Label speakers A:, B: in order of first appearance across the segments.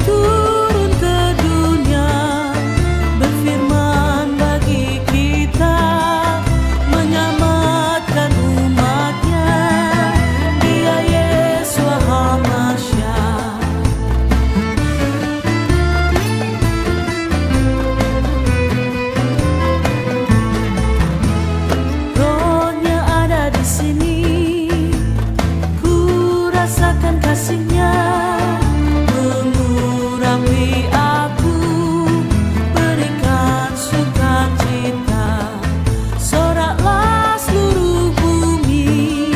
A: turun ke dunia, berfirman bagi kita, menyelamatkan umatnya. Dia Yesua Hamasya. Rohnya ada di sini, ku rasakan kasihnya, mengurapi aku, berikan sukacita. Soraklah seluruh bumi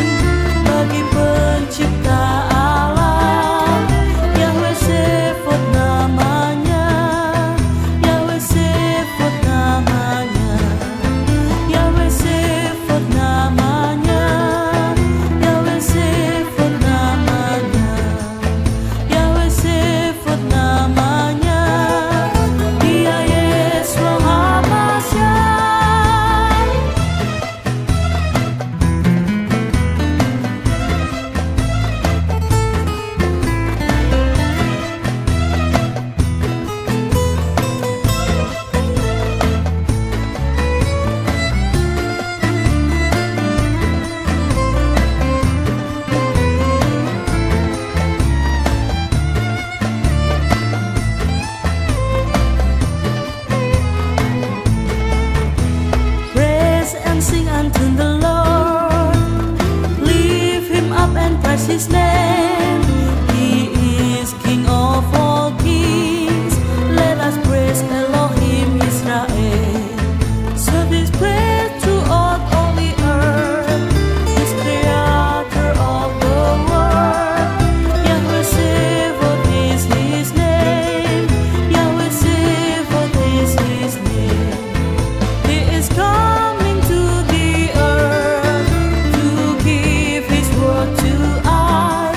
A: bagi pencipta alam. Yahweh Sh.Th namanya, Yahweh Sh.Th namanya, Yahweh Sh.Th namanya, Yahweh Sh.Th namanya, Yahweh Sh.Th namanya. Dia Yesua Hamasya. Praise and sing unto the Lord, lift him up and praise his name. He is King of all kings. Let us praise Elohim Israel. Serve his praise throughout all the earth, his creator of the world. Yahweh Sh.Th is his name, Yahweh Sh.Th is his name. He is coming to the earth to give his word to us.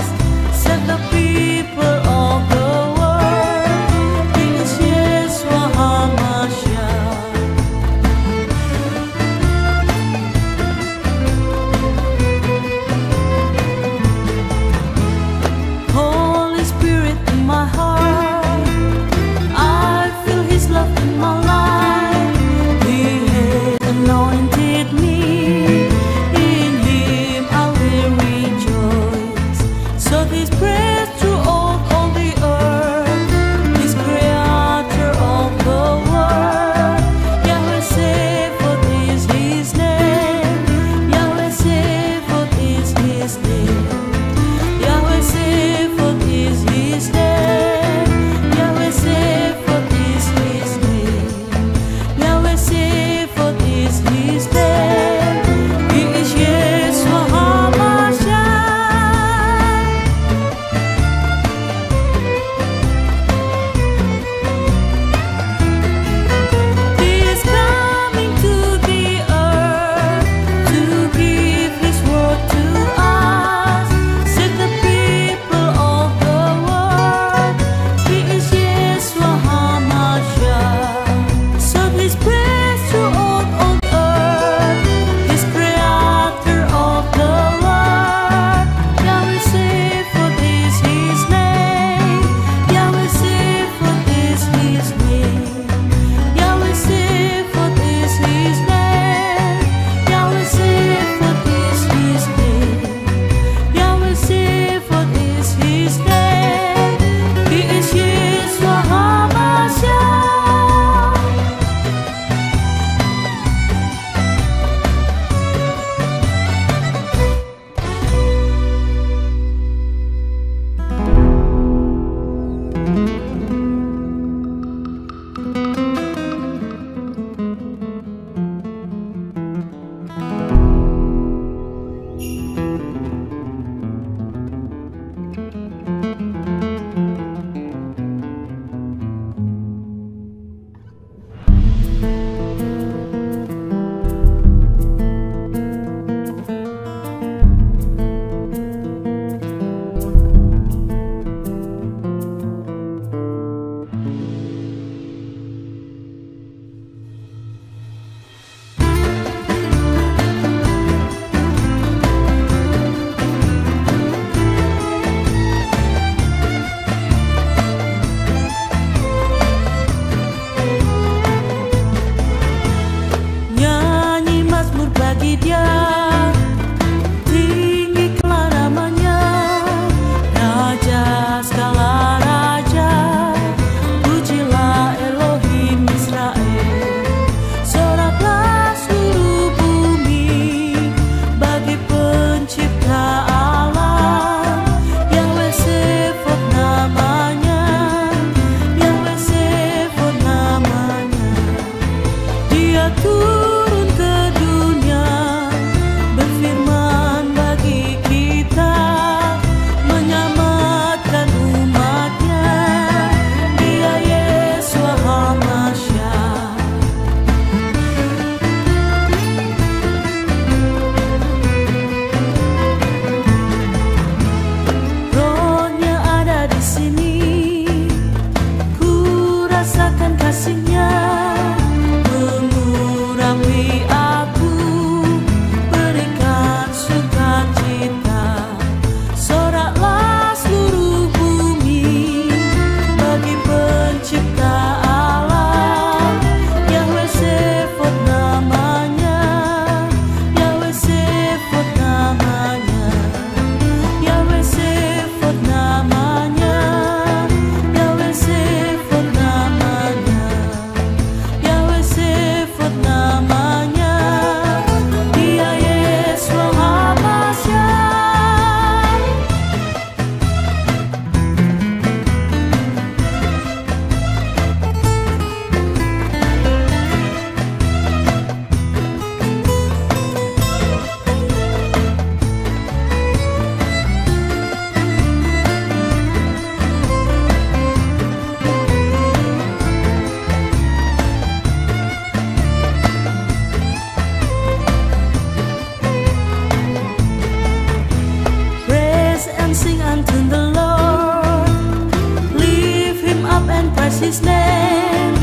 A: His name.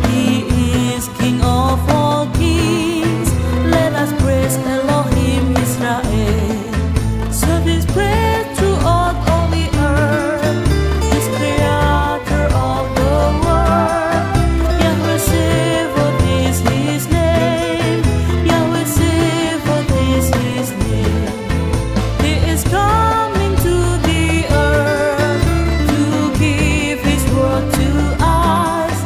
A: He is King of all kings. Let us praise Elohim Israel. Serve His praise throughout all the earth. He's creator of the world. Yahweh Sevoth is His name. Yahweh Sevoth is His name. He is coming to the earth to give His word to us.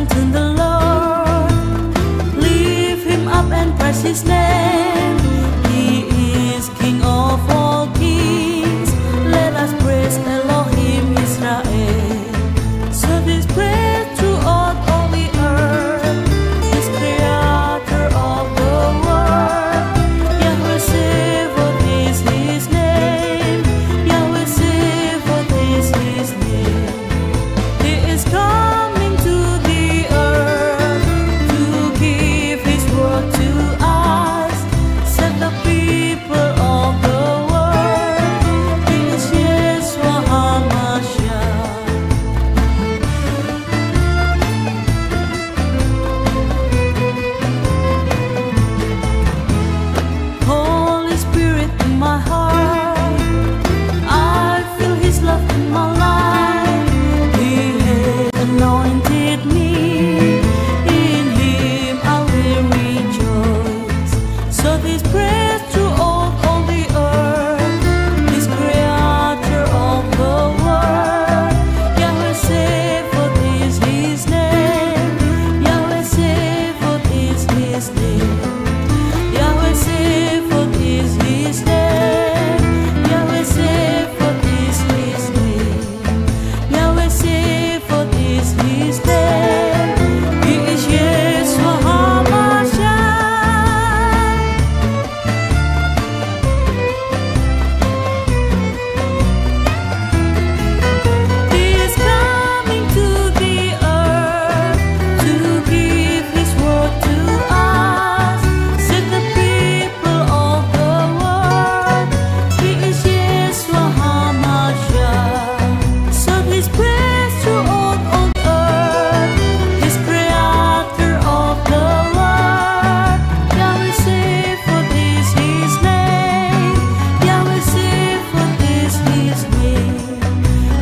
A: unto the Lord. Lift him up and praise his name. He is King of all kings. Let us praise Elohim Israel. So this praise throughout all the earth. His creator of the world. Yahweh Sephot is his name. Yahweh Sephot is his name. He is coming to the earth to give his word to us. Set the people of the world. He is Yeshua HaMashiach. Holy Spirit in my heart, I feel his love in my life. He has anointed me, in him I will rejoice. So this praise throughout all the earth, his creator of the world. Yahweh Sephot is his name. Yahweh Sephot is his name. Yahweh Sephot is his name. Yahweh Sephot is his name. Yahweh Sephot is his name. He is Yeshua HaMashiach. He is coming to the earth to give his word to us. Set the people of the world. He is Yeshua HaMashiach. So his praise throughout all earth. His creator of the world. Yahweh Sephot is his name. Yahweh Sephot is his name.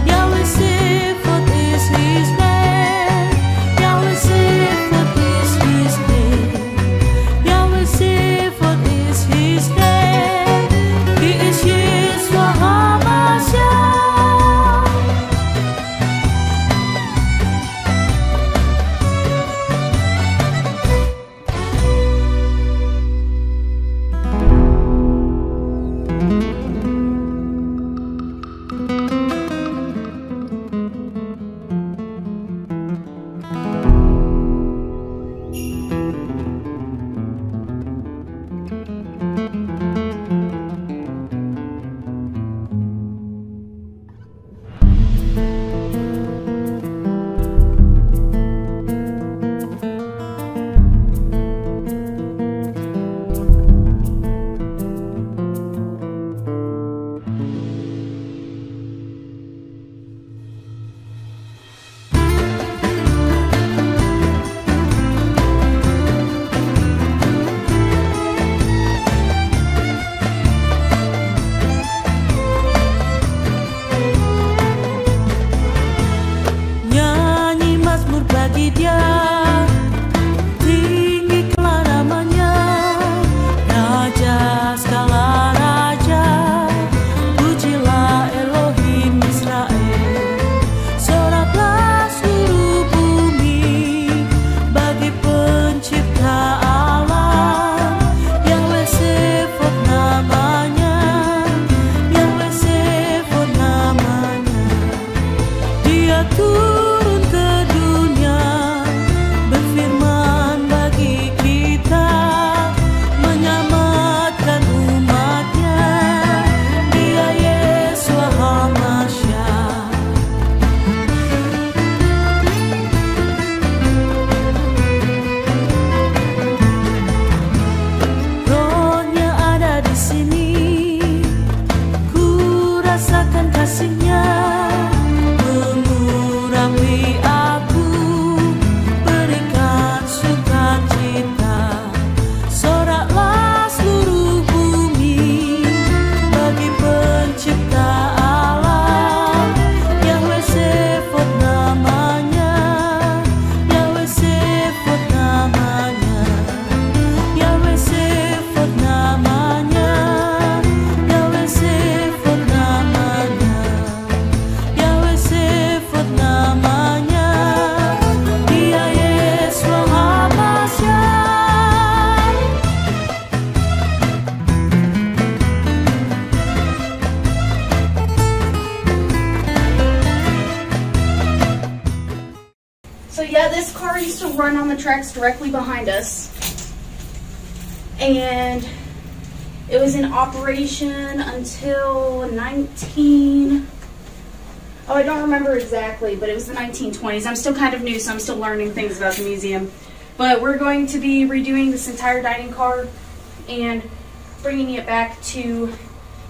A: Yahweh Sephot is his name. Yahweh Sephot is his name. Yahweh Sephot is his name. He is Yeshua HaMashiach. Nyanyi mazmur bagi dia, tinggikanlah namanya, Raja segala raja. Pujilah Elohim Israel. Soraklah seluruh bumi bagi pencipta alam. Yahweh Sephot namanya. Yahweh Sephot namanya. Dia turun ke dunia
B: So yeah, this car used to run on the tracks directly behind us. And it was in operation until I don't remember exactly, but it was the 1920s. I'm still kind of new, so I'm still learning things about the museum. But we're going to be redoing this entire dining car and bringing it back to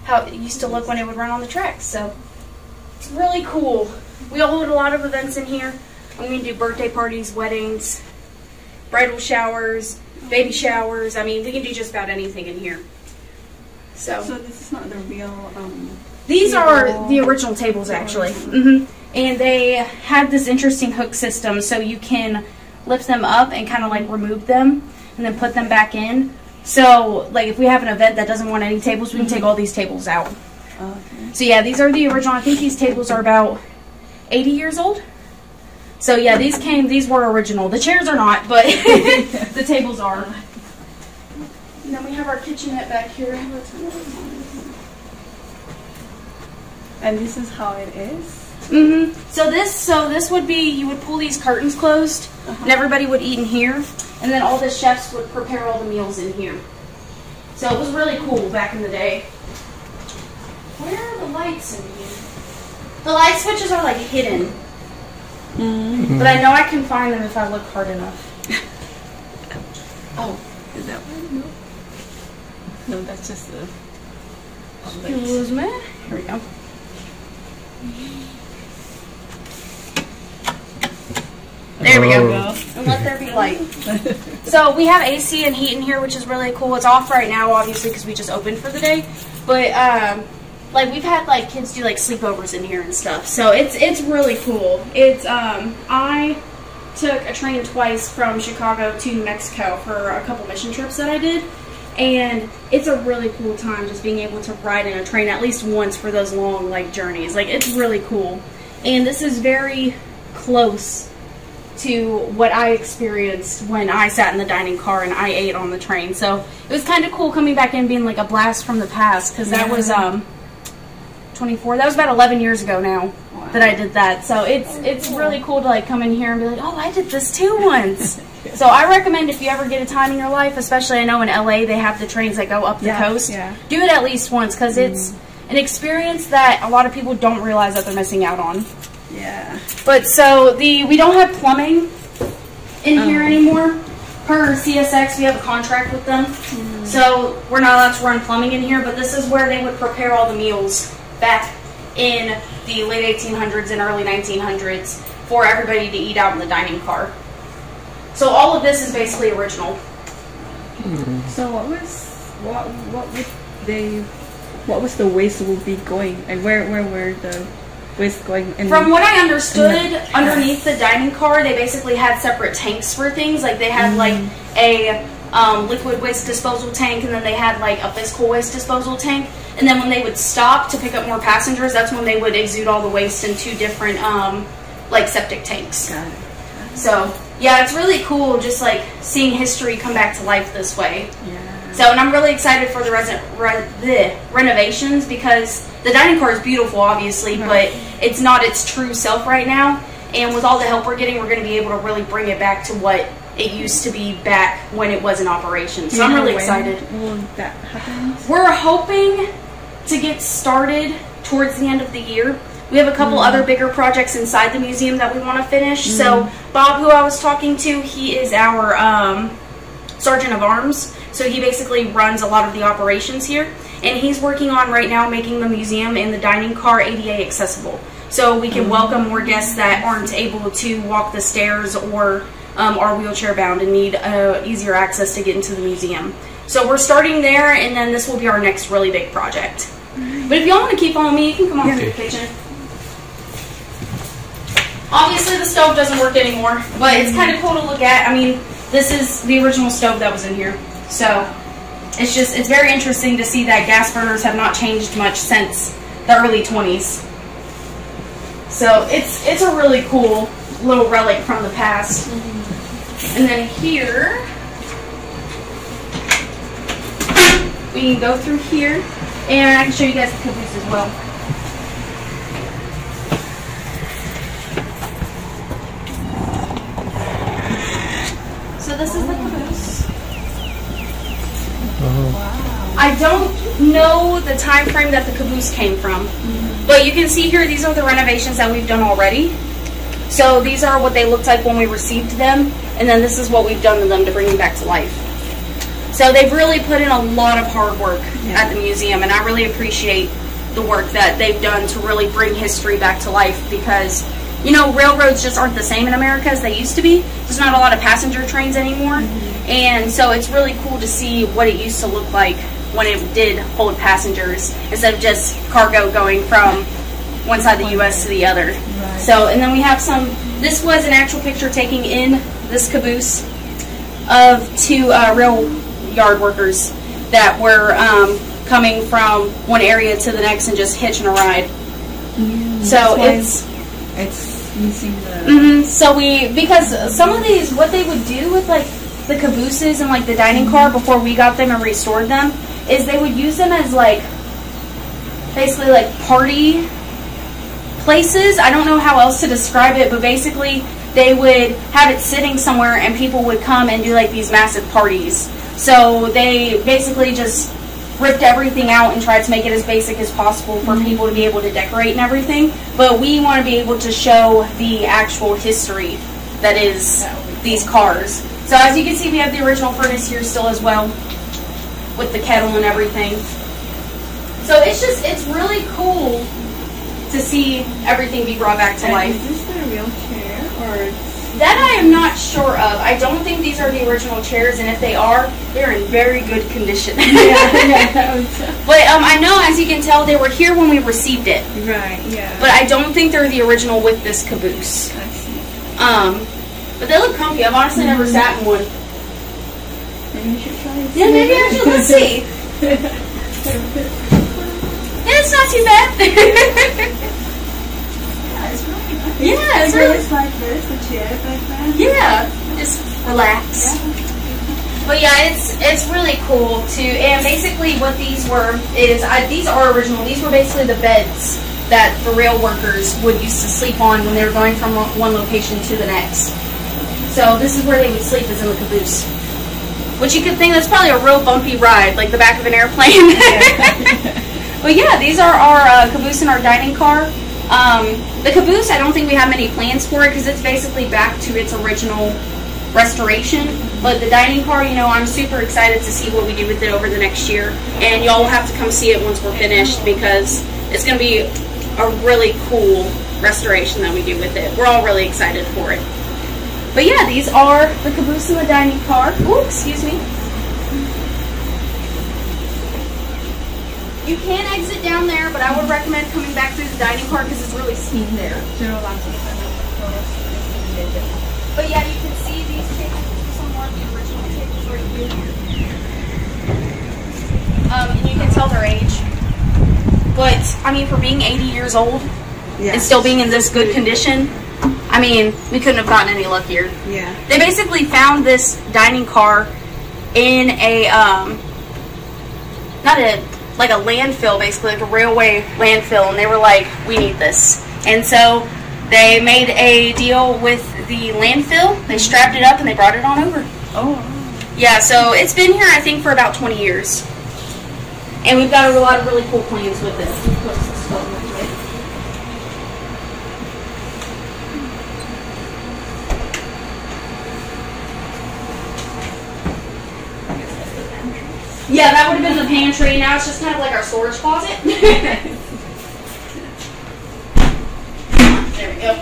B: how it used to look when it would run on the tracks. So it's really cool. We hold a lot of events in here. I'm going to do birthday parties, weddings, bridal showers, baby showers. I mean, we can do just about anything in here. So
C: this is not the real...
B: These are the original tables, actually. And they had this interesting hook system, so you can lift them up and kind of like remove them and then put them back in. So, like, if we have an event that doesn't want any tables, we can take all these tables out.
C: Okay.
B: So, yeah, these are the original. I think these tables are about 80 years old. So, yeah, these were original. The chairs are not, but the tables are. And then we have our kitchenette back here.
C: And this is how it is?
B: So this would be, you would pull these curtains closed, and everybody would eat in here, and then all the chefs would prepare all the meals in here. So it was really cool back in the day. Where are the lights in here? The light switches are like hidden. But I know I can find them if I look hard enough.
C: Oh, is that one? No, that's just the...
B: Excuse me. Here we go. There we go. And let there be light. So we have AC and heat in here, which is really cool. It's off right now, obviously, because we just opened for the day. But like we've had like kids do like sleepovers in here and stuff. So it's really cool. It's I took a train twice from Chicago to New Mexico for a couple mission trips that I did. And it's a really cool time just being able to ride in a train at least once for those long like journeys. Like, it's really cool. And this is very close to what I experienced when I sat in the dining car and I ate on the train. So it was kind of cool coming back in, being like a blast from the past, because that was 24. That was about 11 years ago now that I did that. So it's really cool to like come in here and be like, oh, I did this too once. So I recommend, if you ever get a time in your life, especially I know in LA they have the trains that go up the coast, do it at least once, because it's an experience that a lot of people don't realize that they're missing out on.
C: Yeah.
B: But so we don't have plumbing in here anymore. Per CSX, we have a contract with them. So we're not allowed to run plumbing in here, but this is where they would prepare all the meals back in the late 1800s and early 1900s for everybody to eat out in the dining car. So all of this is basically original.
C: So what was the waste would be going, and where were the waste going?
B: From what I understood, underneath the dining car, they basically had separate tanks for things. Like they had like a liquid waste disposal tank, and then they had like a physical waste disposal tank. And then when they would stop to pick up more passengers, that's when they would exude all the waste in two different like septic tanks.
C: Got it.
B: So yeah, it's really cool just like seeing history come back to life this way.
C: Yeah.
B: So, and I'm really excited for the renovations, because the dining car is beautiful, obviously, but it's not its true self right now. And with all the help we're getting, we're going to be able to really bring it back to what it used to be back when it was in operation. So I'm really excited.
C: Will that happen?
B: We're hoping to get started towards the end of the year. We have a couple other bigger projects inside the museum that we want to finish. So Bob, who I was talking to, he is our Sergeant of Arms. So he basically runs a lot of the operations here. And he's working on right now making the museum and the dining car ADA accessible. So we can welcome more guests that aren't able to walk the stairs or are wheelchair bound and need easier access to get into the museum. So we're starting there, and then this will be our next really big project. But if y'all want to keep following me, you can come on to the kitchen. Obviously the stove doesn't work anymore, but it's kind of cool to look at. I mean, this is the original stove that was in here. So it's very interesting to see that gas burners have not changed much since the early 20s. So it's a really cool little relic from the past. And then here, we can go through here, and I can show you guys the caboose as well. I don't know the time frame that the caboose came from, but you can see here, these are the renovations that we've done already. So these are what they looked like when we received them, and then this is what we've done to them to bring them back to life. So they've really put in a lot of hard work at the museum, and I really appreciate the work that they've done to really bring history back to life, because, you know, railroads just aren't the same in America as they used to be. There's not a lot of passenger trains anymore, and so it's really cool to see what it used to look like when it did hold passengers instead of just cargo going from one side of the U.S. to the other. Right. So, and then we have some, this was an actual picture taking in this caboose of two rail yard workers that were coming from one area to the next and just hitching a ride. So it's using the... So because some of these, what they would do with like the cabooses and like the dining car before we got them and restored them, is they would use them as like, basically like party places. I don't know how else to describe it, but basically they would have it sitting somewhere and people would come and do like these massive parties. So they basically just ripped everything out and tried to make it as basic as possible for people to be able to decorate and everything. But we want to be able to show the actual history that is these cars. So as you can see, we have the original furnace here still as well, with the kettle and everything. So it's really cool to see everything be brought back to life.
C: Is this a real chair, or?
B: That I am not sure of. I don't think these are the original chairs, and if they are, they're in very good condition. But I know, as you can tell, they were here when we received it.
C: Right, yeah.
B: But I don't think they're the original with this caboose.
C: I see.
B: But they look comfy. I've honestly never sat in one.
C: Maybe you should try it.
B: Yeah, maybe I should. Let's see. It's not too bad. Yeah, it's really
C: like this, the chair like that.
B: Yeah, just relax.
C: Yeah.
B: But yeah, it's really cool too. And basically, what these were is these are original. These were basically the beds that the rail workers would used to sleep on when they were going from one location to the next. So this is where they would sleep, is in the caboose. Which you could think that's probably a real bumpy ride, like the back of an airplane. But yeah, these are our caboose and our dining car. The caboose, I don't think we have many plans for it because it's basically back to its original restoration. But the dining car, you know, I'm super excited to see what we do with it over the next year. And y'all will have to come see it once we're finished because it's going to be a really cool restoration that we do with it. We're all really excited for it. But yeah, these are the caboose and the dining car. Ooh, excuse me. You can exit down there, but I would recommend coming back through the dining car because it's really steep there. But yeah, you can see these tables, some more of the original tables right here. And you can tell their age. But, I mean, for being 80 years old and still being in this good condition, I mean, we couldn't have gotten any luckier.
C: Yeah.
B: They basically found this dining car in a, like a landfill, basically, like a railway landfill, and they were like, we need this. And so they made a deal with the landfill, they strapped it up, and they brought it on over.
C: Oh.
B: Yeah, so it's been here, I think, for about 20 years. And we've got a lot of really cool plans with it. Yeah, that would have been the pantry. Now it's just kind of like our storage closet. There we go.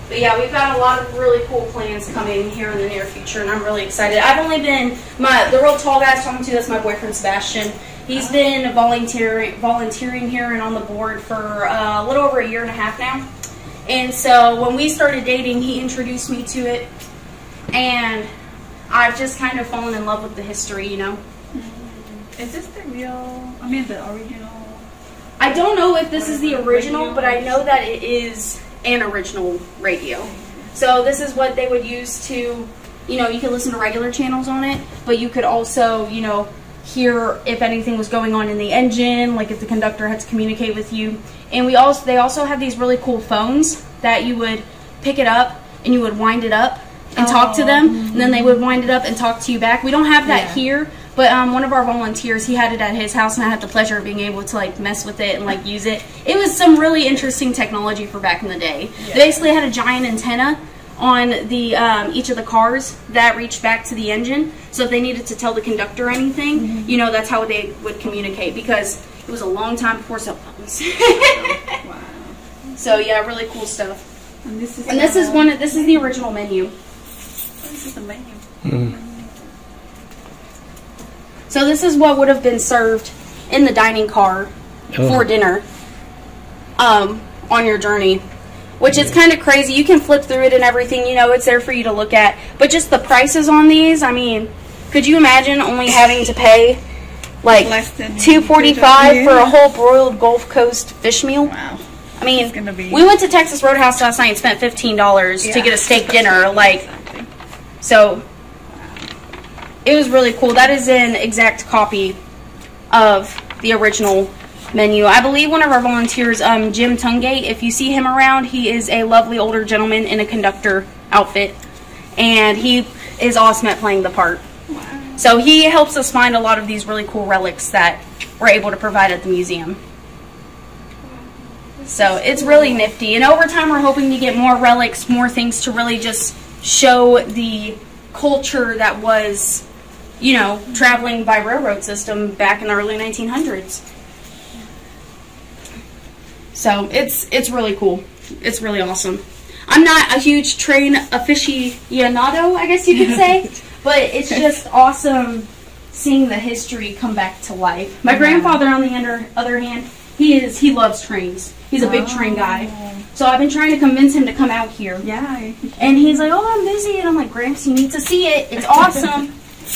B: But yeah, we've got a lot of really cool plans coming here in the near future, and I'm really excited. I've only been, the real tall guy I was talking to, that's my boyfriend Sebastian. He's been volunteering here and on the board for a little over 1.5 years now. And so when we started dating, he introduced me to it, and I've just kind of fallen in love with the history, you know.
C: Is this the real, I mean the original?
B: I don't know if this is the original, but I know that it is an original radio. So this is what they would use to, you know, you could listen to regular channels on it, but you could also, you know, hear if anything was going on in the engine, like if the conductor had to communicate with you. And they also have these really cool phones that you would pick it up and you would wind it up and talk to them, and then they would wind it up and talk to you back. We don't have that here, But one of our volunteers, he had it at his house, and I had the pleasure of being able to like mess with it and like use it. It was some really interesting technology for back in the day. Yeah. They basically had a giant antenna on the each of the cars that reached back to the engine, so if they needed to tell the conductor anything, you know, that's how they would communicate, because it was a long time before cell phones.
C: Wow.
B: So yeah, really cool stuff.
C: And this is
B: this is the original menu.
C: This is the menu.
B: So this is what would have been served in the dining car for dinner on your journey, which is kind of crazy. You can flip through it and everything, you know, it's there for you to look at. But just the prices on these, I mean, could you imagine only having to pay like $2.45 for a whole broiled Gulf Coast fish meal?
C: Wow.
B: I mean, we went to Texas Roadhouse last night and spent $15 to get a steak dinner, like, so it was really cool. That is an exact copy of the original menu. I believe one of our volunteers, Jim Tungate, if you see him around, he is a lovely older gentleman in a conductor outfit, and he is awesome at playing the part. Wow. So he helps us find a lot of these really cool relics that we're able to provide at the museum. So it's really nifty, and over time we're hoping to get more relics, more things to really just show the culture that was, you know, traveling by railroad system back in the early 1900s. So it's really cool. It's really awesome. I'm not a huge train aficionado, I guess you could say, but it's just awesome seeing the history come back to life. My grandfather, on the other hand, he loves trains. He's a big train guy. So I've been trying to convince him to come out here.
C: Yeah.
B: And he's like, oh, I'm busy. And I'm like, Gramps, you need to see it. It's awesome.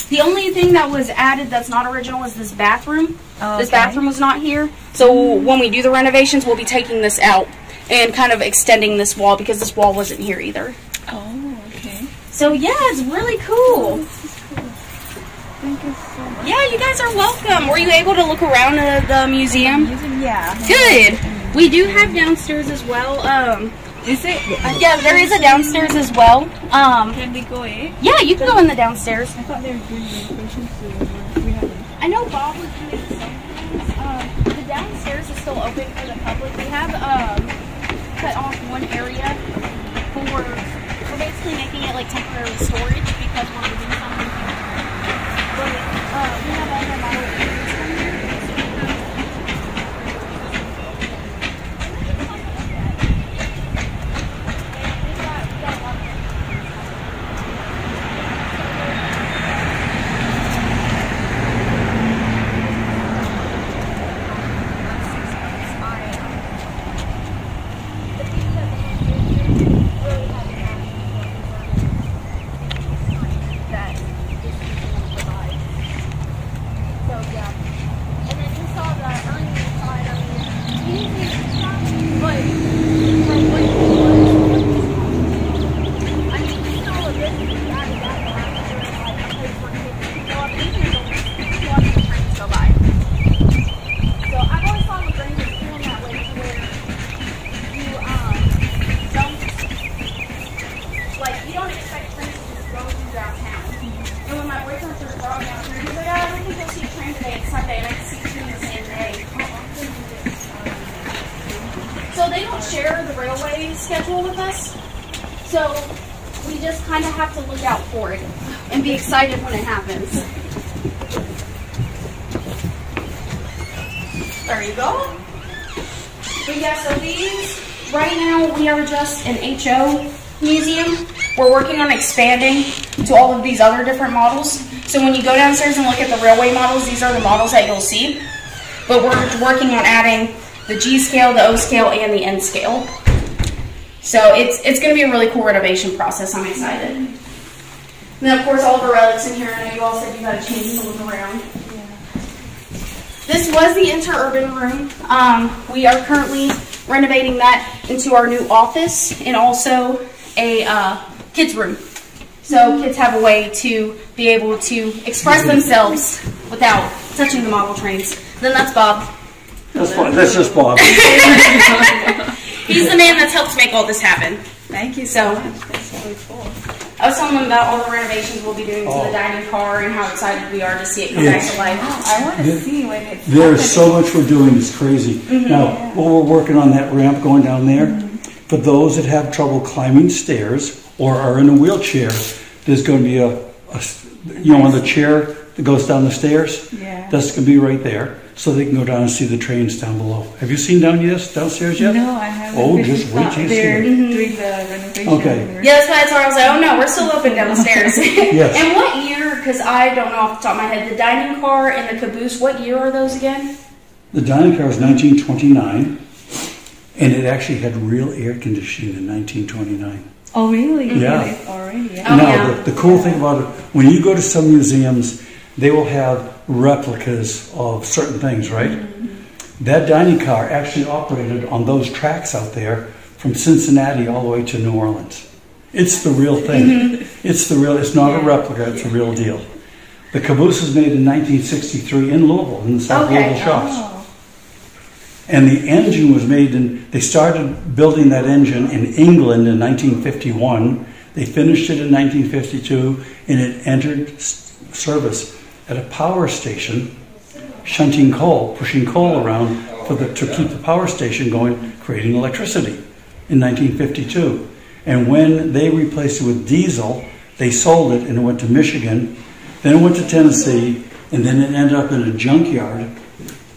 B: The only thing that was added that's not original is this bathroom. Oh, this bathroom was not here. So when we do the renovations, we'll be taking this out and kind of extending this wall, because this wall wasn't here either.
C: Oh, okay.
B: So yeah, it's really cool.
C: This is cool. Thank you so much.
B: Yeah, you guys are welcome. Were you able to look around the museum?
C: Yeah.
B: Good. We do have downstairs as well.
C: Is it?
B: Yeah, there is a downstairs as well.
C: Can we go in?
B: Yeah, you can go in the downstairs.
C: I thought they were doing renovations, so we haven't.
B: I know Bob was doing some things. The downstairs is still open for the public. We have cut off one area we're basically making it like temporary storage because we're moving something here. But we have all the model areas from here. So they don't share the railway schedule with us, so we just kind of have to look out for it and be excited when it happens. There you go. But yeah, so these, right now we are just an HO museum. We're working on expanding to all of these other different models. So when you go downstairs and look at the railway models, these are the models that you'll see. But we're working on adding the G scale, the O scale, and the N scale. So it's going to be a really cool renovation process. I'm excited. And then of course all of our relics in here. I know you all said you got a chance to look around. Yeah. This was the interurban room. We are currently renovating that into our new office and also a kids room. So kids have a way to be able to express themselves without touching the model trains. Then that's Bob.
D: This is Bob.
B: He's the man that's helped make all this happen.
C: Thank you so much. That's really cool.
B: I was telling them about all the renovations we'll be doing to the dining car and how excited we are to see it come back to life.
C: I want to see when it's
D: There's
C: happening.
D: so much we're doing, it's crazy. Now, while we're working on that ramp going down there, for those that have trouble climbing stairs or are in a wheelchair, there's going to be on the chair that goes down the stairs, that's going to be right there, so they can go down and see the trains down below. Have you seen downstairs yet?
C: No, I haven't.
D: Oh, just wait till you see
C: They're
D: it.
C: doing the renovation.
D: Okay.
B: Yeah, that's why I was like, oh no, we're still open downstairs.
D: Yes.
B: And what year, because I don't know off the top of my head, the dining car and the caboose, what year are those again?
D: The dining car is 1929, and it actually had real air conditioning in 1929.
C: Oh, really?
D: Yeah.
C: It's already. Yeah.
B: Oh,
D: Now,
B: yeah.
D: the cool thing about it, when you go to some museums, they will have replicas of certain things, right? That dining car actually operated on those tracks out there from Cincinnati all the way to New Orleans. It's the real thing. It's not a replica, it's a real deal. The caboose was made in 1963 in Louisville, in the South Louisville shops.
C: Oh.
D: And the engine was they started building that engine in England in 1951. They finished it in 1952, and it entered service at a power station, shunting coal, pushing coal around to keep the power station going, creating electricity in 1952. And when they replaced it with diesel, they sold it and it went to Michigan, then it went to Tennessee, and then it ended up in a junkyard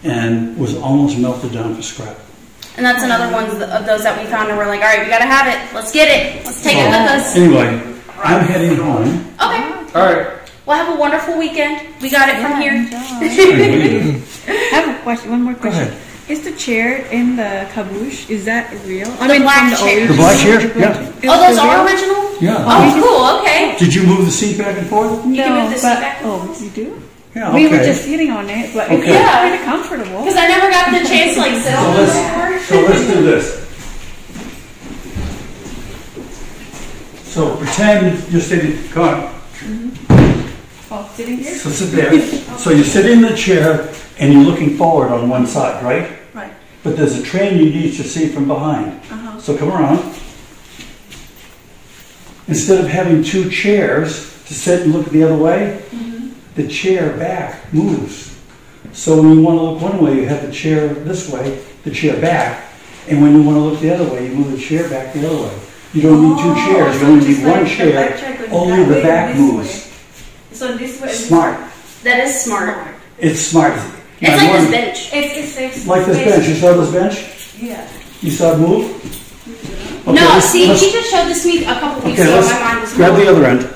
D: and was almost melted down to scrap.
B: And that's another one of those that we found and we're like, all right, we got to have it. Let's get it. Let's take it with us.
D: Anyway, I'm heading home.
B: Okay.
D: All right.
B: Well, have a wonderful weekend. We got it from here.
C: I have a question. One more question.
D: ahead.
C: Is the chair in the caboose? Is that real?
B: The black chair.
D: The black chair? Yeah.
B: Oh, those are original?
D: Yeah.
B: Oh, cool. Okay.
D: Did you move the seat back and forth?
B: You can move the seat
C: but
B: back and forth.
C: you do?
D: Yeah,
C: We were
D: okay.
C: just sitting on it, but
D: Okay.
C: it's pretty comfortable.
B: Because I never got the chance to sit on it before.
D: So let's do this. So pretend you're sitting, come on.
C: Oh, sitting here?
D: So sit there. So you sit in the chair and you're looking forward on one side, right?
C: Right.
D: But there's a train you need to see from behind. So come around. Instead of having two chairs to sit and look the other way, the chair back moves. So when you want to look one way, you have the chair this way, the chair back. And when you want to look the other way, you move the chair back the other way. You don't need two chairs, you only need one chair, only the back moves.
C: So this way.
D: Smart.
B: That is smart.
D: It's smart.
B: It's like this bench.
C: It's
D: Like this bench. You saw this bench?
C: Yeah.
D: You saw it move? Okay,
B: No,
D: let's-
B: see,
D: let's-
B: he just showed this to me a couple weeks
D: Okay,
B: ago.
D: let's
B: My mind was
D: grab the
B: blown.
D: other end.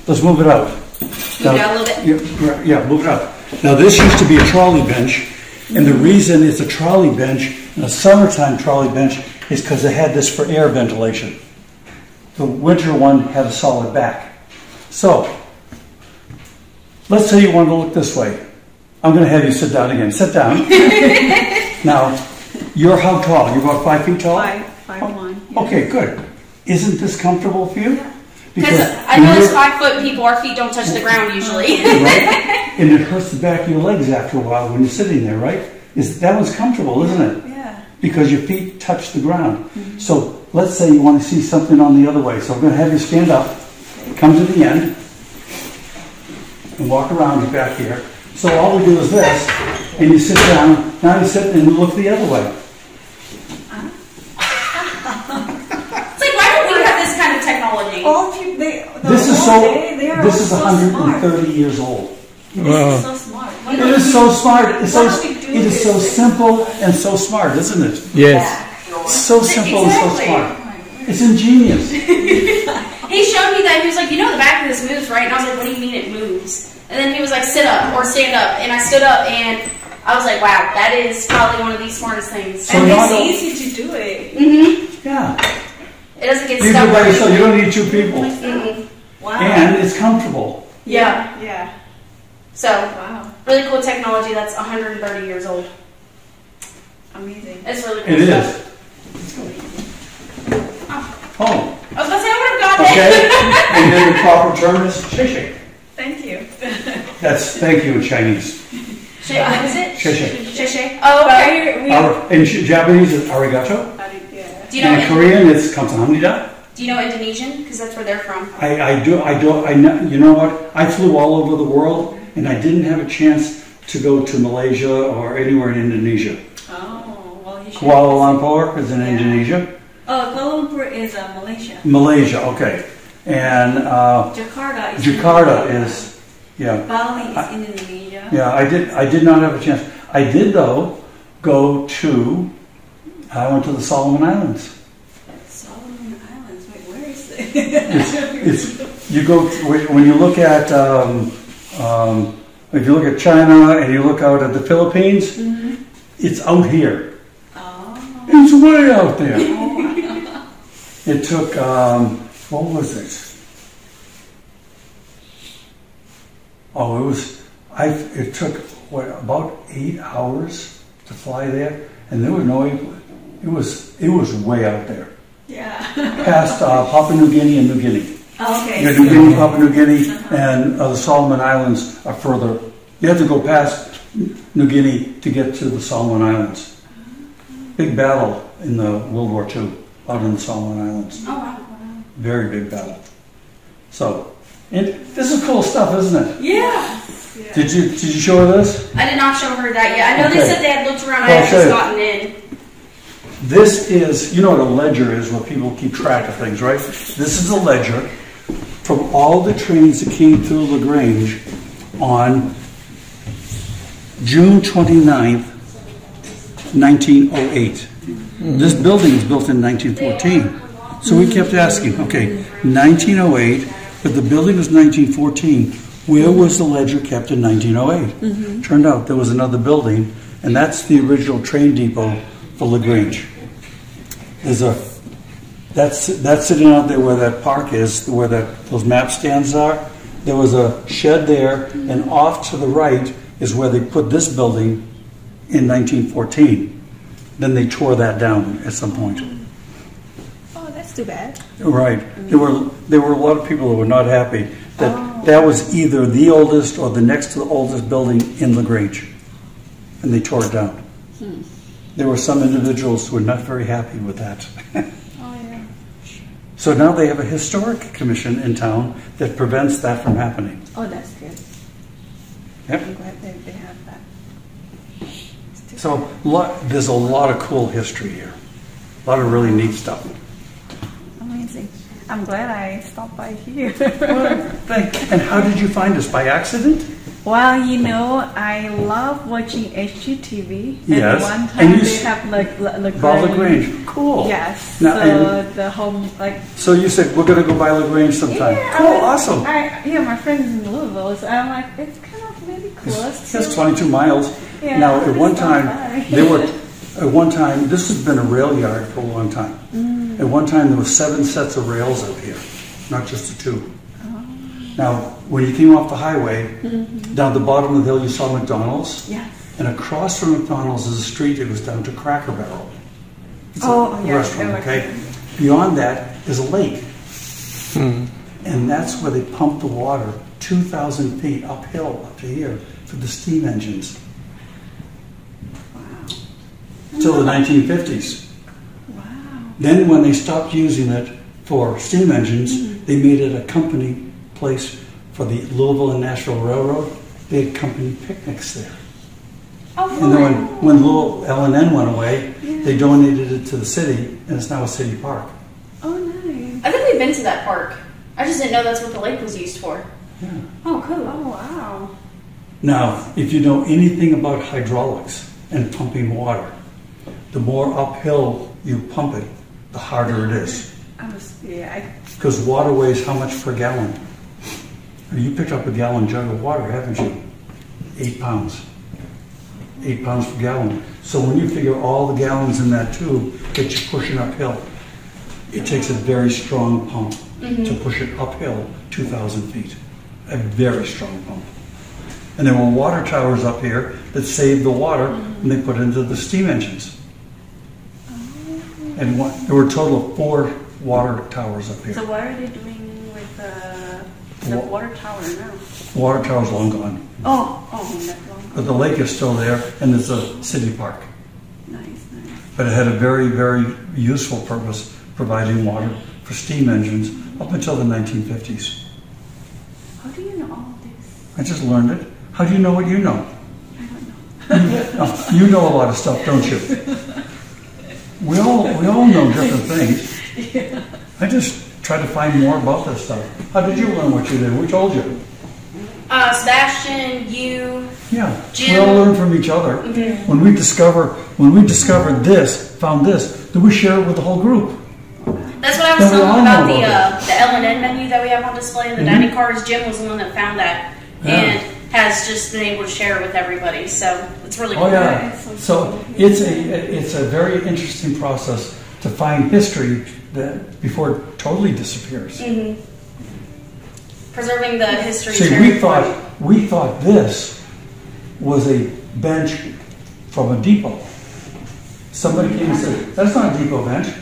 D: Let's move it out.
B: Move it out a little bit.
D: Yeah, move it out. Now this used to be a trolley bench, and the reason it's a trolley bench, a summertime trolley bench, is because they had this for air ventilation. The winter one had a solid back. So, let's say you want to look this way. I'm going to have you sit down again. Sit down. Now, you're how tall? You're about 5 feet tall?
C: 5'1".
D: Okay, good. Isn't this comfortable for you?
B: Because I
D: when
B: notice
D: you're-
B: 5 foot people, our feet don't touch the ground usually.
D: right? And it hurts the back of your legs after a while when you're sitting there, right? That one's comfortable, isn't it?
C: Yeah.
D: Because your feet touch the ground. So let's say you want to see something on the other way. So I'm going to have you stand up, come to the end, and walk around you back here. So all we do is this, and you sit down. Now you sit and look the other way.
B: It's like, why don't we have this kind of technology?
C: All people,
D: This is
C: This
D: is 130 years old.
C: This is so smart.
D: It is so smart. It
C: do
D: is so
C: this?
D: simple and so smart, isn't it?
E: Yes.
D: So simple and so
B: Exactly.
D: smart. It's ingenious.
B: He showed me that. He was like, you know the back of this moves, right? And I was like, what do you mean it moves? And then he was like, sit up or stand up. And I stood up and I was like, wow, that is probably one of the smartest things.
D: So
C: And
D: now-
C: it's easy to do it.
D: Yeah.
B: It doesn't get
D: You do
B: stuck.
D: it by yourself. You don't need two people.
B: Mm-mm.
C: Wow.
D: And it's comfortable.
B: Yeah.
C: Yeah.
B: So,
C: Wow.
B: really cool technology that's 130 years old.
C: Amazing.
B: It's really cool
D: It
B: stuff.
D: is. Oh,
B: I was going to say, I would have got
D: okay.
B: that.
D: And then the proper term is sheshe.
C: Thank you.
D: That's thank you in Chinese.
B: What is it?
D: Sheshe.
B: Sheshe. Oh, okay.
D: In Japanese, it's arigato.
B: Do you know
D: And in Korean, it's kamsahamnida.
B: Do you know Indonesian? Because that's where they're from.
D: I do. You know what? I flew all over the world, and I didn't have a chance to go to Malaysia or anywhere in Indonesia.
C: Oh, well, you should.
D: Kuala Lumpur is in Indonesia.
C: Oh, Kuala Lumpur is Malaysia.
D: Malaysia, okay. And
C: Jakarta
D: is, yeah.
C: Bali is Indonesia.
D: Yeah, I did not have a chance. I did though go to. I went to the Solomon Islands.
C: Solomon Islands. Wait, where is it?
D: It's you go when you look at if you look at China and you look out at the Philippines, it's out here.
C: Oh.
D: It's way out there.
C: Oh, wow.
D: It took what was it? Oh, it took about 8 hours to fly there, and there was no. It was way out there.
C: Yeah.
D: Past Papua New Guinea and New Guinea.
C: Oh, okay.
D: You got New Guinea, Papua New Guinea, and the Solomon Islands are further. You have to go past New Guinea to get to the Solomon Islands. Big battle in the World War II out in the Solomon Islands.
B: Oh, wow.
D: Very big battle. So, this is cool stuff, isn't it?
B: Yeah.
D: Did you show her this?
B: I did not show her that yet. I know they
D: Okay.
B: said they had looked around. I
D: Well,
B: had just gotten in.
D: This is, you know what a ledger is, where people keep track of things, right? This is a ledger from all the trains that came through La Grange on June 29th, 1908. This building was built in 1914. So we kept asking, okay, 1908, but the building was 1914. Where was the ledger kept in 1908? Turned out there was another building, and that's the original train depot for La Grange. That's sitting out there where that park is, where those map stands are. There was a shed there, and off to the right is where they put this building in 1914. Then they tore that down at some point.
C: Oh, that's too bad.
D: Right. There were a lot of people who were not happy that that was either the oldest or the next to the oldest building in La Grange, and they tore it down. There were some individuals who were not very happy with that.
C: Oh, yeah.
D: So now they have a historic commission in town that prevents that from happening.
C: Oh, that's good.
D: Yep.
C: I'm glad that they have that.
D: So there's a lot of cool history here. A lot of really neat stuff.
C: Amazing. I'm glad I stopped by here.
D: And how did you find us? By accident?
C: Well, I love watching HGTV.
D: Yes.
C: And one
D: And
C: time
D: you
C: they have La
D: La Grange. Cool.
C: Yes.
D: Now,
C: so the home,
D: So you said, we're going to go by La Grange sometime.
C: Yeah,
D: Cool, awesome.
C: My friend's in Louisville, so I'm like, it's kind of maybe close.
D: That's 22 miles.
C: Yeah,
D: Now, at one
C: it's
D: time,
C: not
D: this has been a rail yard for a long time. At one time, there were 7 sets of rails up here, not just the 2. Now, when you came off the highway, down the bottom of the hill, you saw McDonald's.
C: Yes.
D: And across from McDonald's is a street that goes down to Cracker Barrel. It's a restaurant, okay? Beyond that is a lake. And that's where they pump the water 2,000 feet uphill up to here for the steam engines.
C: Wow.
D: Till the 1950s.
C: Wow.
D: Then when they stopped using it for steam engines, they made it a company place for the Louisville and Nashville Railroad. They had company picnics there.
B: Oh,
D: And then when Louisville L&N went away, they donated it to the city, and it's now a city park.
C: Oh, nice.
B: I think we've been to that park. I just didn't know that's what the lake was used for.
D: Yeah.
B: Oh, cool.
C: Oh, wow.
D: Now, if you know anything about hydraulics and pumping water, the more uphill you pump it, the harder it is. Because water weighs how much per gallon? You picked up a gallon jug of water, haven't you? 8 pounds. 8 pounds per gallon. So when you figure all the gallons in that tube that you're pushing uphill, it takes a very strong pump to push it uphill 2,000 feet. A very strong pump. And there were water towers up here that saved the water and they put into the steam engines. And there were a total of 4 water towers up here.
C: So what are they doing with the water tower now?
D: Water tower's long gone.
C: Oh, that's long.
D: But the lake is still there, and it's a city park.
C: Nice.
D: But it had a very, very useful purpose, providing water for steam engines up until the 1950s.
C: How do you know all this?
D: I just learned it. How do you know what you know?
C: I don't know.
D: You know a lot of stuff, don't you? We all know different things.
C: Yeah.
D: I just try to find more about this stuff. How did you learn what you did? Who told you?
B: Sebastian, you.
D: Yeah,
B: Jim.
D: we all learn from each other.
B: Mm-hmm.
D: When we discovered this, found this, then we share it with the whole group.
B: That's what I was
D: Then we
B: telling
D: all
B: about
D: know
B: the
D: about
B: L&N menu that we have on display in the dining cars. Jim was the one that found that and has just been able to share it with everybody. So it's really cool.
D: Oh yeah. So it's a very interesting process to find history that before it totally disappears.
B: Mm-hmm. Preserving the history.
D: See, we thought this was a bench from a depot. Somebody came and said, "That's not a depot bench.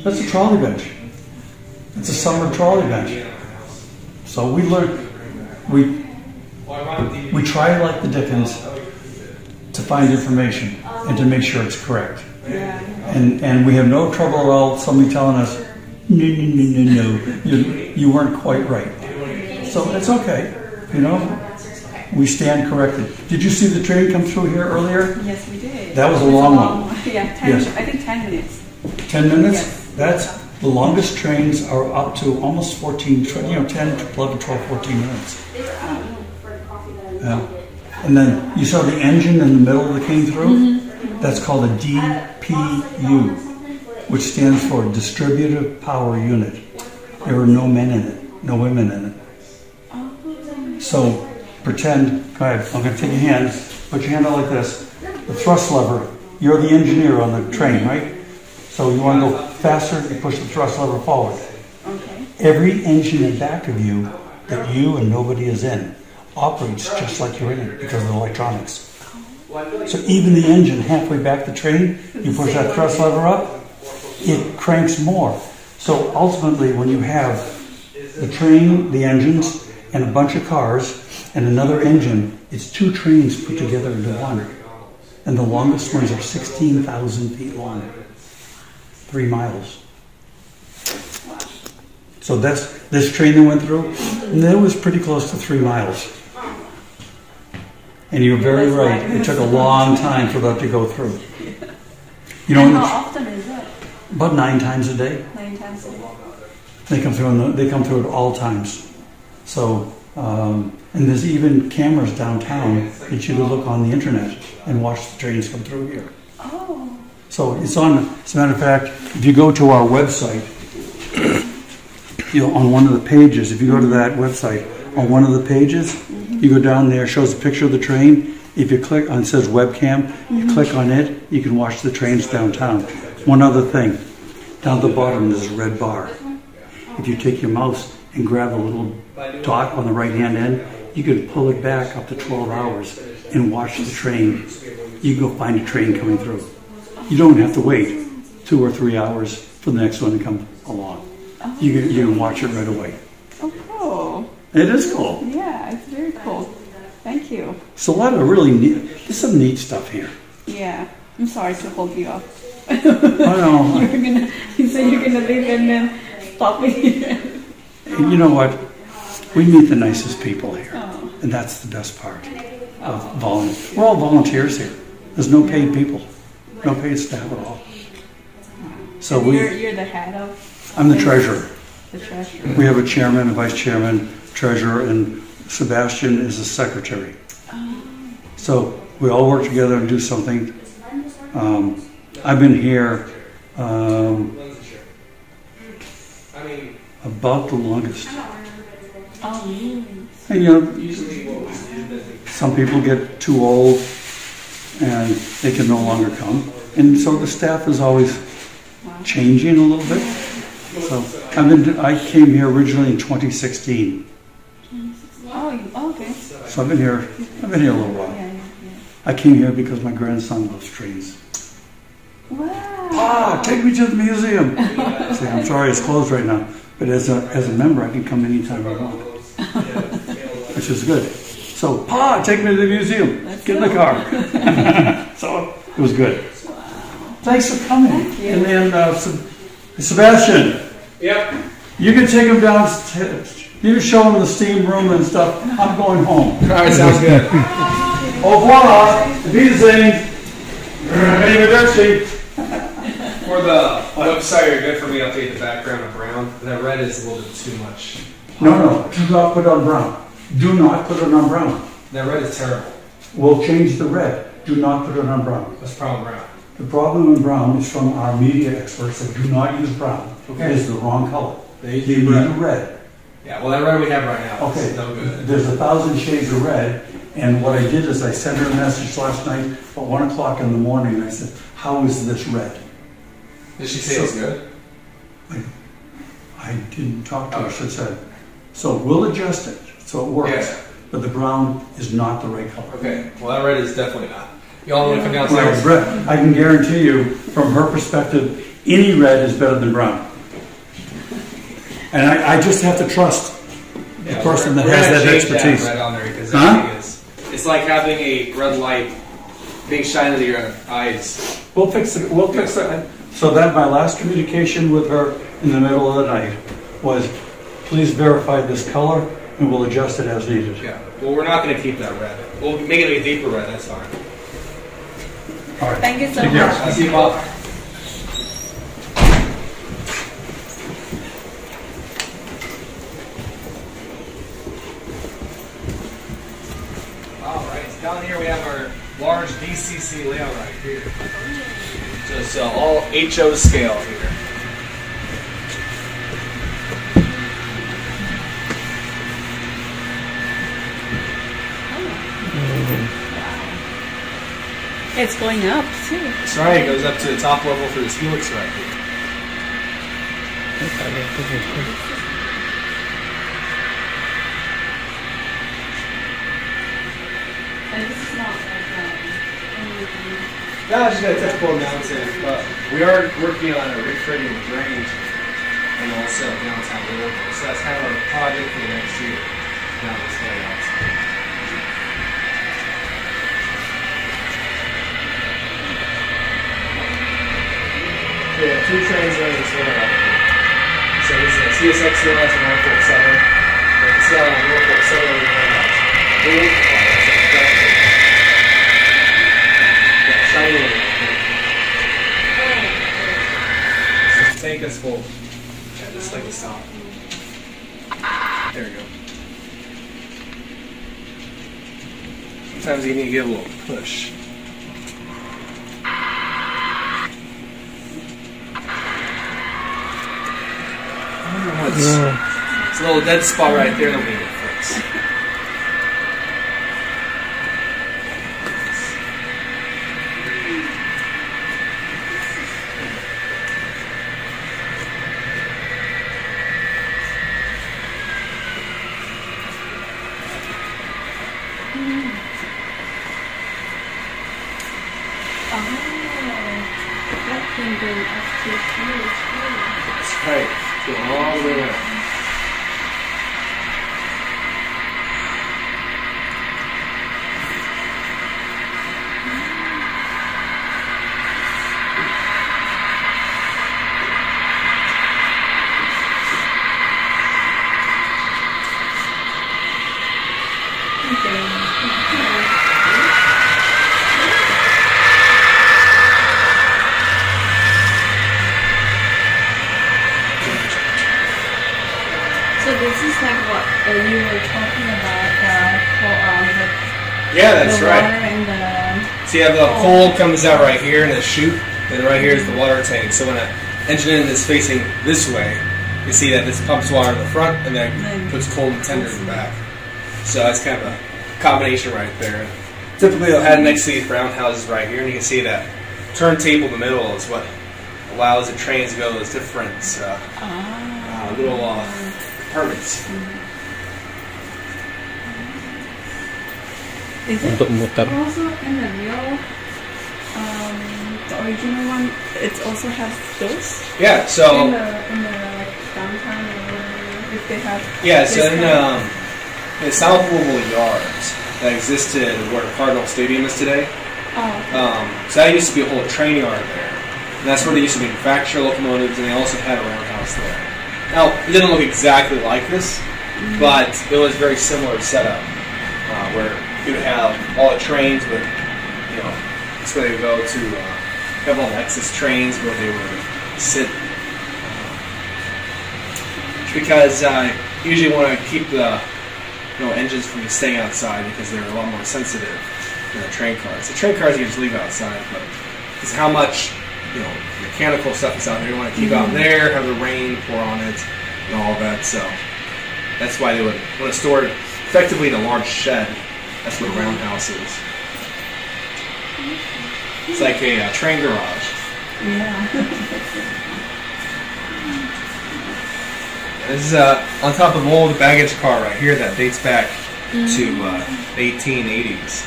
D: That's a trolley bench. It's a summer trolley bench." So we learned, we try like the Dickens to find information and to make sure it's correct. And we have no trouble at all somebody telling us, no, you weren't quite right. So it's okay, you know. We stand corrected. Did you see the train come through here earlier?
C: Yes, we did.
D: That was a long one.
C: Yeah,
D: Yes.
C: I think 10 minutes.
D: 10 minutes?
C: Yes.
D: That's the longest trains are up to almost 14, 10, 11, 12, 14 minutes. Yeah. And then you saw the engine in the middle that came through? Mm-hmm. That's called a DPU, which stands for Distributive Power Unit. There were no men in it, no women in it. So pretend, go ahead, I'm going to take your hand, put your hand out like this, the thrust lever, you're the engineer on the train, right? So you want to go faster, you push the thrust lever forward.
C: Okay.
D: Every engine in back of you that you and nobody is in operates just like you're in it because of the electronics. So even the engine halfway back the train, you push that thrust lever up, it cranks more. So ultimately when you have the train, the engines, and a bunch of cars, and another engine, it's two trains put together into one. And the longest ones are 16,000 feet long. 3 miles. So that's this train that went through, and it was pretty close to 3 miles. And you're very right. It took a long time for that to go through. You know,
C: and how often is that?
D: About 9 times a day.
C: 9 times a day.
D: They come through. They come through at all times. So, and there's even cameras downtown that you can look on the internet and watch the trains come through here.
C: Oh.
D: So it's on. As a matter of fact, if you go to our website, on one of the pages, if you go to that website, on one of the pages, you go down there, it shows a picture of the train. If you click on, it says webcam, you click on it, you can watch the trains downtown. One other thing, down at the bottom there's a red bar. If you take your mouse and grab a little dot on the right-hand end, you can pull it back up to 12 hours and watch the train. You can go find a train coming through. You don't have to wait 2 or 3 hours for the next one to come along. You can watch it right away.
C: Oh, cool.
D: It is cool.
C: Yeah, it's very cool. Thank you.
D: It's a lot of really neat, there's some neat stuff here.
C: Yeah. I'm sorry to hold you up.
D: I know.
C: You said you're gonna leave and then stop me.
D: And you know what? We meet the nicest people here.
C: Oh.
D: And that's the best part of volunteers. We're all volunteers here. There's no paid people. No paid staff at all. So
C: you're the head of?
D: I'm the treasurer.
C: The treasurer.
D: We have a chairman, a vice chairman, treasurer, and Sebastian is the secretary.
C: Oh.
D: So we all work together and do something. I've been here about the longest.
C: Oh, really?
D: And you know, some people get too old and they can no longer come. And so the staff is always changing a little bit. So I came here originally in 2016.
C: Oh, okay.
D: So I've been here a little while.
C: Yeah.
D: I came here because my grandson loves trains.
C: Wow.
D: Ah, take me to the museum. See, I'm sorry it's closed right now, but as a member I can come anytime I want, which is good. So, Pa, take me to the museum. Get in the car. So it was good.
C: Wow.
D: Thanks for coming.
C: Thank you.
D: And then Sebastian,
E: Yep.
D: You can take them down. You can show them the steam room and stuff. I'm going home.
E: All right, sounds good.
D: Au revoir. Wiedersehen. Arrivederci.
E: For the website, you're good for me to update the background of brown. That red is a little bit too much.
D: No, do not put on brown. Do not put it on brown.
E: That red is terrible.
D: We'll change the red. Do not put it on brown.
E: What's the problem with brown?
D: The problem with brown is from our media experts that do not use brown.
E: Okay.
D: It is the wrong color.
E: They
D: need red.
E: Yeah, well, that red we have right now
D: Okay.
E: is no good.
D: There's 1,000 shades of red, and what I did is I sent her a message last night at 1 o'clock in the morning, and I said, how is this red?
E: Did she say it's good?
D: I didn't talk to her, she said. So we'll adjust it so it works,
E: Yeah.
D: but the brown is not the right color.
E: Okay, well, that red is definitely not. Y'all want to come
D: Well,
E: downstairs?
D: red, I can guarantee you, from her perspective, any red is better than brown. And I just have to trust the person that has that expertise.
E: Red on there because
D: Huh?
E: that thing is, it's like having a red light being shined into your eyes.
D: We'll fix it. We'll fix it. So that my last communication with her in the middle of the night was, please verify this color and we'll adjust it as needed.
E: Yeah. Well, we're not going to keep that red. We'll make it a deeper red. That's fine.
D: All right.
C: Thank you so
D: Take
C: much.
D: care.
E: I'll see you, Bob. All right. So down here we have our large DCC layout right here. Just all HO scale here.
C: It's going up too.
E: That's right. It goes up to the top level for this helix right here.
C: And this is not like
E: No, it's just a typical mountain, but we are working on a refitting the drainage and also downtown Louisville. So that's kind of our project for the next year. Now this layout. Yeah, 2 trains running this layout. So this is a CSX CLS and Norfolk Southern. You can see how on Norfolk Southern we have shiny. So tank is full. Yeah, just like the stop. There we go. Sometimes you need to give a little push. It's a little dead spot right there that we need to fix.
C: that can go up to here.
E: That's right. Go all the way around.
C: So this is like what you were talking about
E: Yeah, that's
C: the
E: right.
C: water and the
E: So you have the pole comes out right here in the chute, and right here is the water tank. So when an engine is facing this way, you see that this pumps water in the front and then puts cold and tender in the back. So that's kind of a combination right there. Typically they'll have next to these brown houses right here, and you can see that turntable in the middle is what allows the trains to go to those different little permits.
C: Is it
F: untuk muter.
C: also in the real, the original one? It also has those
E: Yeah, so
C: in the like downtown or whatever, if they have.
E: yeah,
C: this
E: so in
C: kind
E: the South Louisville yards that existed where Cardinal Stadium is today. So that used to be a whole train yard there. And that's where they used to manufacture locomotives, and they also had a roundhouse there. Now, it didn't look exactly like this, but it was very similar setup, where you would have all the trains with, that's where they would go to, have all the Lexus trains where they would sit, because usually want to keep the engines from staying outside because they're a lot more sensitive than the train cars. The train cars you just leave outside, but because how much mechanical stuff is out there, you want to keep out there, have the rain pour on it, and all that. So that's why they would want to store it effectively in a large shed. That's what a roundhouse is. It's like a train garage.
C: Yeah.
E: This is on top of an old baggage car right here that dates back to the 1880s.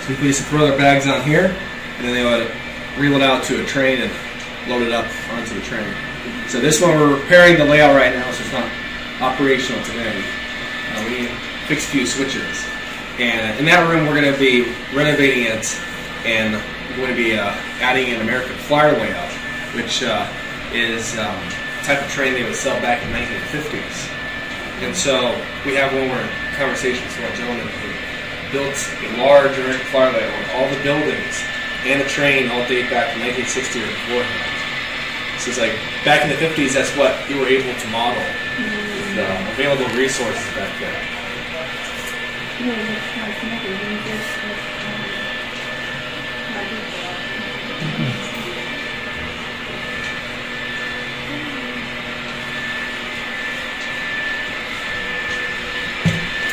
E: So people used to throw their bags on here, and then they would reel it out to a train and load it up onto the train. So this one we're repairing the layout right now, so it's not operational today. We fixed a few switches. And in that room we're going to be renovating it, and we're going to be adding an American Flyer layout, which is type of train they would sell back in the 1950s. And so we have one more conversation with a gentleman who built a large American Flyer layout with all the buildings and the train all date back to 1960 or beforehand. So it's like back in the 50s, that's what you were able to model with the available resources back then.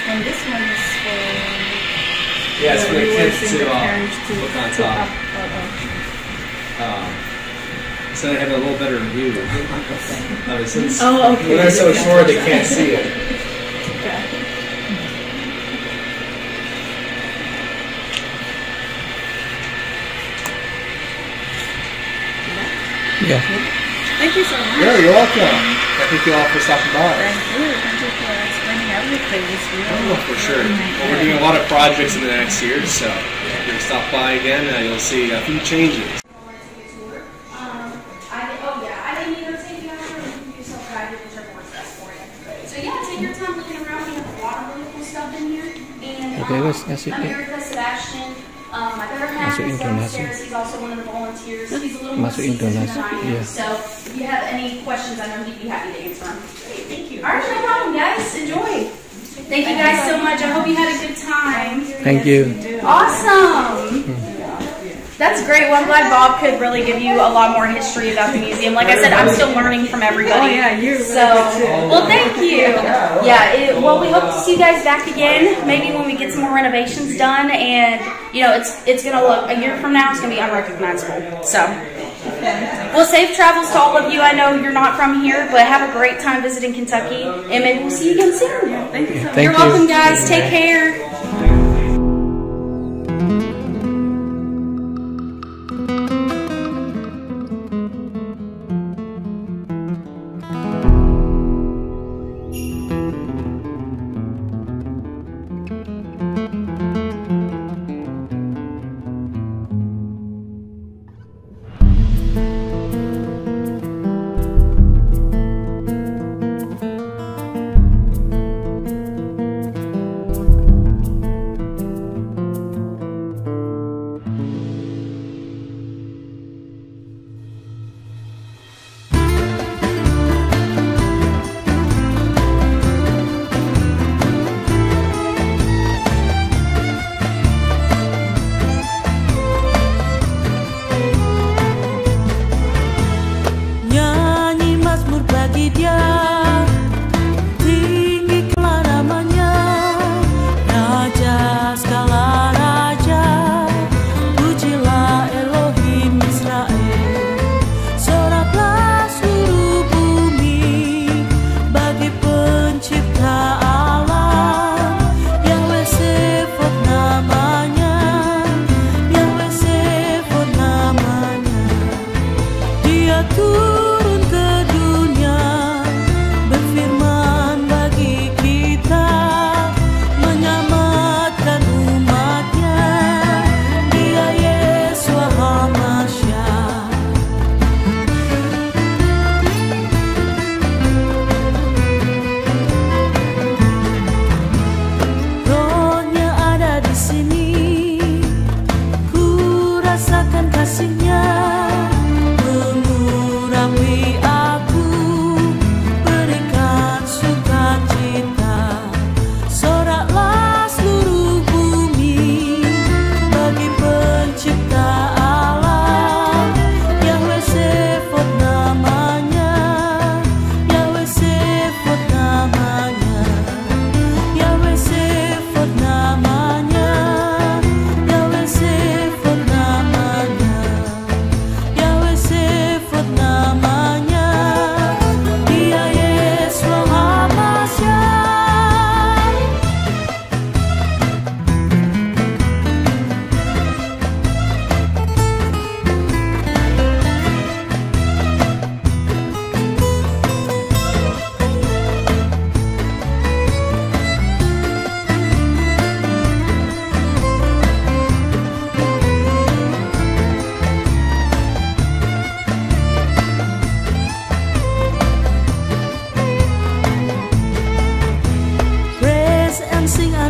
C: And this one is for...
E: Yeah, it's for the kids to look on top. So they have a little better view of it. Since
C: okay.
E: When they're so short, they can't see it.
D: Yeah.
C: Thank you so much.
E: Yeah, you're welcome. Thank you all for stopping by.
C: Thank you for explaining everything. It's really
E: Oh, for sure. Well, we're doing a lot of projects in the next year, so if you stop by again, you'll see a few changes.
B: I didn't either take you out or you can do self-guided, whichever works best for you. So yeah, take your time looking around. We have a lot of really cool stuff in here. And America, Sebastian, my better half is downstairs. He's also one of the volunteers. He's a little more seasoned than I am. So if you have any questions, I know he'd be happy to answer them. Thank you. All right, no problem, guys. Enjoy. Thank you guys so much. I hope you had a good time.
D: Thank you.
B: Awesome. That's great. Well, I'm glad Bob could really give you a lot more history about the museum. Like I said, I'm still learning from everybody.
C: Oh yeah, you're really
B: so,
C: good too.
B: well, thank you. Yeah, well, we hope to see you guys back again, maybe when we get some more renovations done, and, it's going to look, a year from now, it's going to be unrecognizable. So, well, safe travels to all of you. I know you're not from here, but have a great time visiting Kentucky, and maybe we'll see you again soon.
C: Thank you so much.
B: You're welcome, guys. Take care.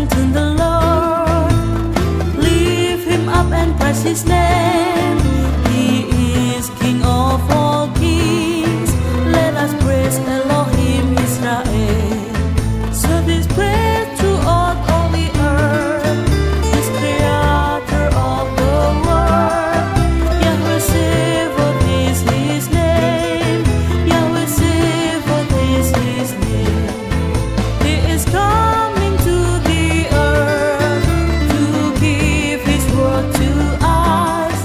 A: unto the Lord. Lift him up and praise his name. He is King of all kings. Let us praise Elohim Israel. So this praise throughout all the earth. This creator of the world. Yahweh Sebaot is his name. Yahweh Sebaot is his name. He is coming to the earth to give his word to us.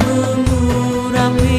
A: mengurapi